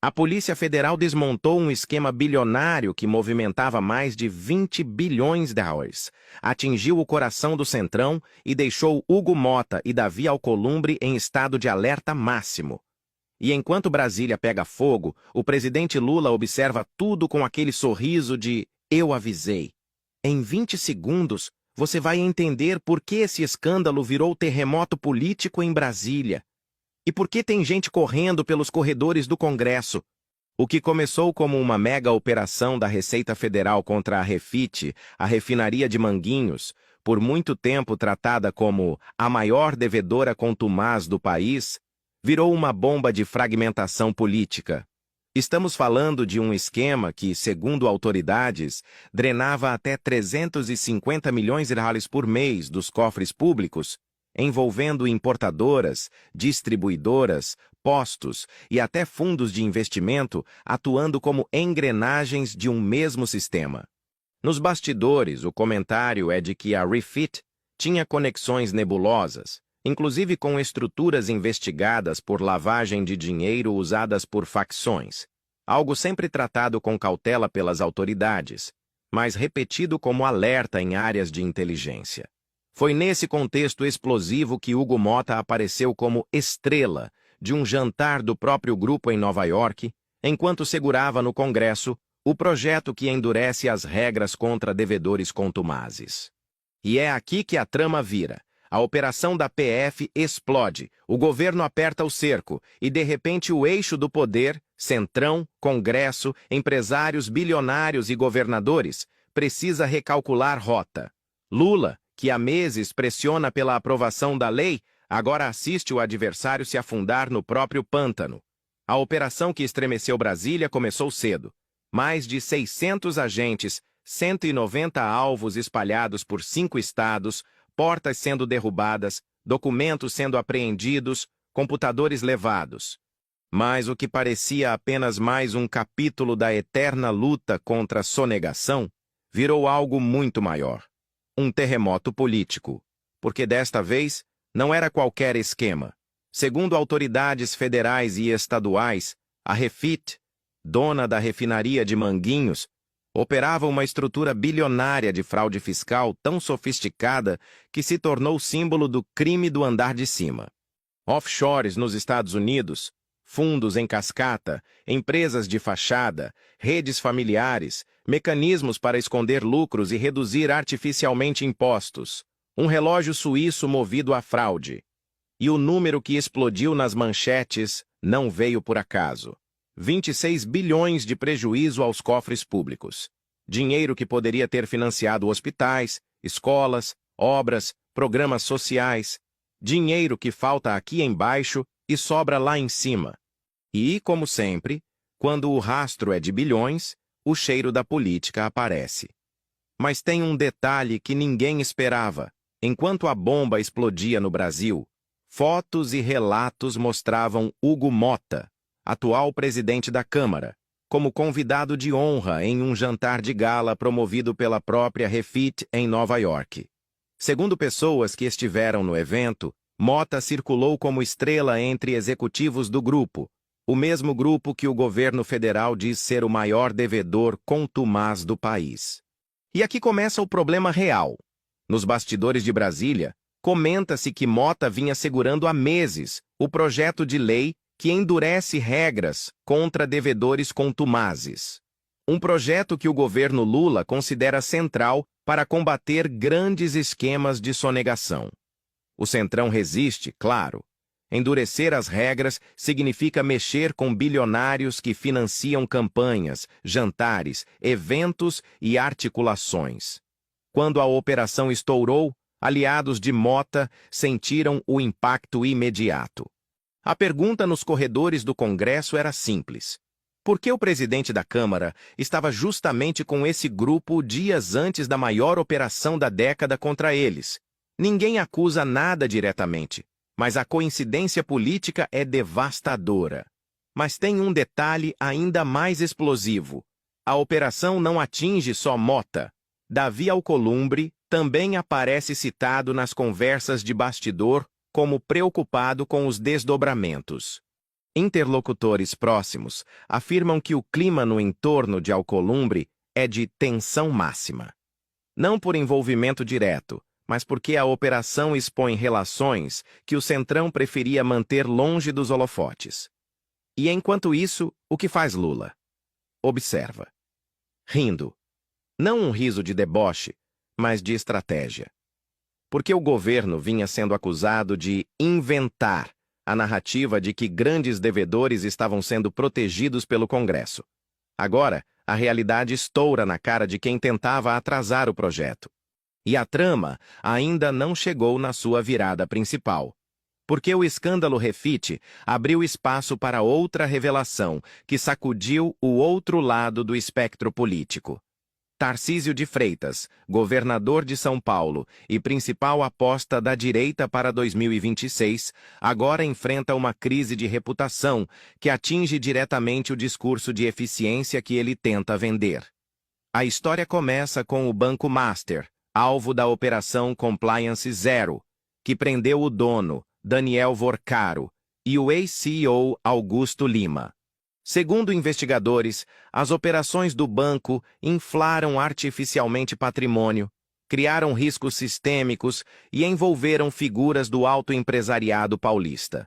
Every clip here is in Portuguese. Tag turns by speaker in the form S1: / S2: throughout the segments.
S1: A Polícia Federal desmontou um esquema bilionário que movimentava mais de 20 bilhões de dólares, atingiu o coração do Centrão e deixou Hugo Motta e Davi Alcolumbre em estado de alerta máximo. E enquanto Brasília pega fogo, o presidente Lula observa tudo com aquele sorriso de "eu avisei". Em 20 segundos, você vai entender por que esse escândalo virou terremoto político em Brasília. E por que tem gente correndo pelos corredores do Congresso? O que começou como uma mega operação da Receita Federal contra a Refit, a refinaria de Manguinhos, por muito tempo tratada como a maior devedora contumaz do país, virou uma bomba de fragmentação política. Estamos falando de um esquema que, segundo autoridades, drenava até 350 milhões de reais por mês dos cofres públicos, envolvendo importadoras, distribuidoras, postos e até fundos de investimento atuando como engrenagens de um mesmo sistema. Nos bastidores, o comentário é de que a Refit tinha conexões nebulosas, inclusive com estruturas investigadas por lavagem de dinheiro usadas por facções, algo sempre tratado com cautela pelas autoridades, mas repetido como alerta em áreas de inteligência. Foi nesse contexto explosivo que Hugo Motta apareceu como estrela de um jantar do próprio grupo em Nova York, enquanto segurava no Congresso o projeto que endurece as regras contra devedores contumazes. E é aqui que a trama vira. A operação da PF explode, o governo aperta o cerco e, de repente, o eixo do poder, Centrão, Congresso, empresários bilionários e governadores, precisa recalcular rota. Lula, que há meses pressiona pela aprovação da lei, agora assiste o adversário se afundar no próprio pântano. A operação que estremeceu Brasília começou cedo. Mais de 600 agentes, 190 alvos espalhados por 5 estados, portas sendo derrubadas, documentos sendo apreendidos, computadores levados. Mas o que parecia apenas mais um capítulo da eterna luta contra a sonegação virou algo muito maior. Um terremoto político. Porque desta vez não era qualquer esquema. Segundo autoridades federais e estaduais, a Refit, dona da refinaria de Manguinhos, operava uma estrutura bilionária de fraude fiscal tão sofisticada que se tornou símbolo do crime do andar de cima. Offshores nos Estados Unidos, fundos em cascata, empresas de fachada, redes familiares, mecanismos para esconder lucros e reduzir artificialmente impostos, um relógio suíço movido à fraude. E o número que explodiu nas manchetes não veio por acaso. 26 bilhões de prejuízo aos cofres públicos. Dinheiro que poderia ter financiado hospitais, escolas, obras, programas sociais. Dinheiro que falta aqui embaixo e sobra lá em cima. E, como sempre, quando o rastro é de bilhões, o cheiro da política aparece. Mas tem um detalhe que ninguém esperava. Enquanto a bomba explodia no Brasil, fotos e relatos mostravam Hugo Motta, atual presidente da Câmara, como convidado de honra em um jantar de gala promovido pela própria Refit em Nova York. Segundo pessoas que estiveram no evento, Motta circulou como estrela entre executivos do grupo, o mesmo grupo que o governo federal diz ser o maior devedor contumaz do país. E aqui começa o problema real. Nos bastidores de Brasília, comenta-se que Motta vinha segurando há meses o projeto de lei que endurece regras contra devedores contumazes. Um projeto que o governo Lula considera central para combater grandes esquemas de sonegação. O Centrão resiste, claro. Endurecer as regras significa mexer com bilionários que financiam campanhas, jantares, eventos e articulações. Quando a operação estourou, aliados de Motta sentiram o impacto imediato. A pergunta nos corredores do Congresso era simples. Por que o presidente da Câmara estava justamente com esse grupo dias antes da maior operação da década contra eles? Ninguém acusa nada diretamente, mas a coincidência política é devastadora. Mas tem um detalhe ainda mais explosivo. A operação não atinge só Motta. Davi Alcolumbre também aparece citado nas conversas de bastidor como preocupado com os desdobramentos. Interlocutores próximos afirmam que o clima no entorno de Alcolumbre é de tensão máxima. Não por envolvimento direto, mas porque a operação expõe relações que o Centrão preferia manter longe dos holofotes. E enquanto isso, o que faz Lula? Observa. Rindo. Não um riso de deboche, mas de estratégia. Porque o governo vinha sendo acusado de inventar a narrativa de que grandes devedores estavam sendo protegidos pelo Congresso. Agora, a realidade estoura na cara de quem tentava atrasar o projeto. E a trama ainda não chegou na sua virada principal. Porque o escândalo Refit abriu espaço para outra revelação que sacudiu o outro lado do espectro político. Tarcísio de Freitas, governador de São Paulo e principal aposta da direita para 2026, agora enfrenta uma crise de reputação que atinge diretamente o discurso de eficiência que ele tenta vender. A história começa com o Banco Master, alvo da Operação Compliance Zero, que prendeu o dono, Daniel Vorcaro, e o ex-CEO Augusto Lima. Segundo investigadores, as operações do banco inflaram artificialmente patrimônio, criaram riscos sistêmicos e envolveram figuras do alto empresariado paulista.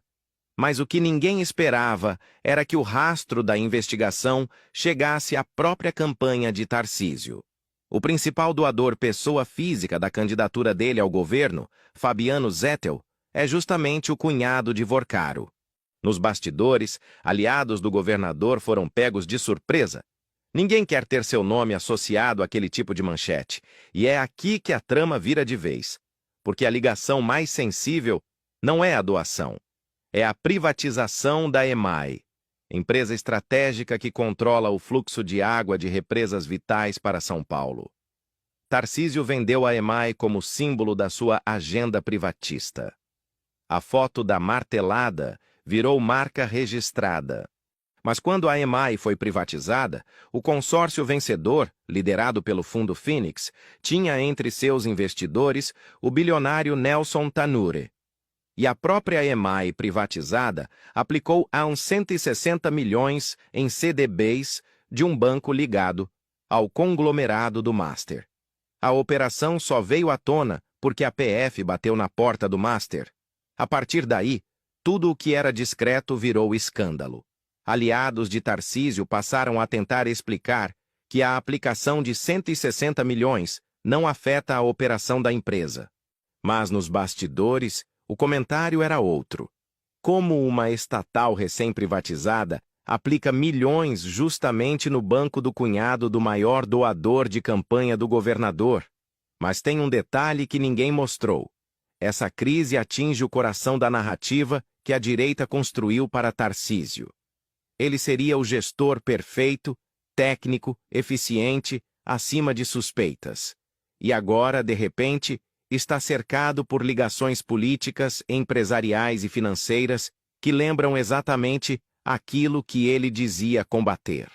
S1: Mas o que ninguém esperava era que o rastro da investigação chegasse à própria campanha de Tarcísio. O principal doador pessoa física da candidatura dele ao governo, Fabiano Zettel, é justamente o cunhado de Vorcaro. Nos bastidores, aliados do governador foram pegos de surpresa. Ninguém quer ter seu nome associado àquele tipo de manchete, e é aqui que a trama vira de vez. Porque a ligação mais sensível não é a doação, é a privatização da EMAI, empresa estratégica que controla o fluxo de água de represas vitais para São Paulo. Tarcísio vendeu a EMAI como símbolo da sua agenda privatista. A foto da martelada virou marca registrada. Mas quando a EMAI foi privatizada, o consórcio vencedor, liderado pelo Fundo Phoenix, tinha entre seus investidores o bilionário Nelson Tanure. E a própria EMAI privatizada aplicou a uns 160 milhões em CDBs de um banco ligado ao conglomerado do Master. A operação só veio à tona porque a PF bateu na porta do Master. A partir daí, tudo o que era discreto virou escândalo. Aliados de Tarcísio passaram a tentar explicar que a aplicação de 160 milhões não afeta a operação da empresa. Mas nos bastidores, o comentário era outro. Como uma estatal recém-privatizada aplica milhões justamente no banco do cunhado do maior doador de campanha do governador? Mas tem um detalhe que ninguém mostrou. Essa crise atinge o coração da narrativa que a direita construiu para Tarcísio. Ele seria o gestor perfeito, técnico, eficiente, acima de suspeitas. E agora, de repente, está cercado por ligações políticas, empresariais e financeiras que lembram exatamente aquilo que ele dizia combater.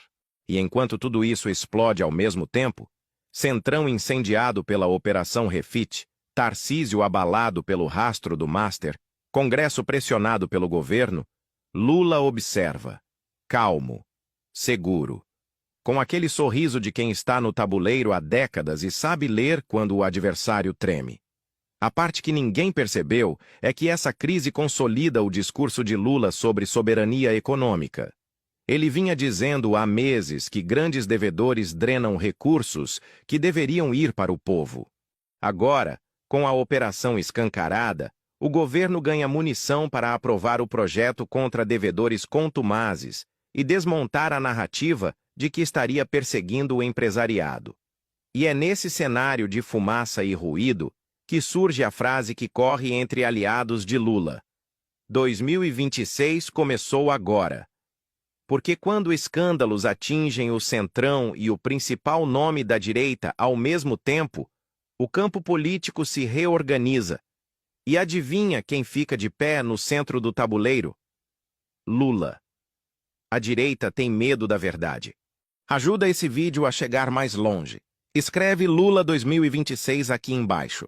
S1: E enquanto tudo isso explode ao mesmo tempo, Centrão incendiado pela Operação Refit, Tarcísio abalado pelo rastro do Master, Congresso pressionado pelo governo, Lula observa, calmo, seguro, com aquele sorriso de quem está no tabuleiro há décadas e sabe ler quando o adversário treme. A parte que ninguém percebeu é que essa crise consolida o discurso de Lula sobre soberania econômica. Ele vinha dizendo há meses que grandes devedores drenam recursos que deveriam ir para o povo. Agora, com a operação escancarada, o governo ganha munição para aprovar o projeto contra devedores contumazes e desmontar a narrativa de que estaria perseguindo o empresariado. E é nesse cenário de fumaça e ruído que surge a frase que corre entre aliados de Lula. 2026 começou agora. Porque quando escândalos atingem o Centrão e o principal nome da direita ao mesmo tempo, o campo político se reorganiza. E adivinha quem fica de pé no centro do tabuleiro? Lula. A direita tem medo da verdade. Ajuda esse vídeo a chegar mais longe. Escreve Lula 2026 aqui embaixo.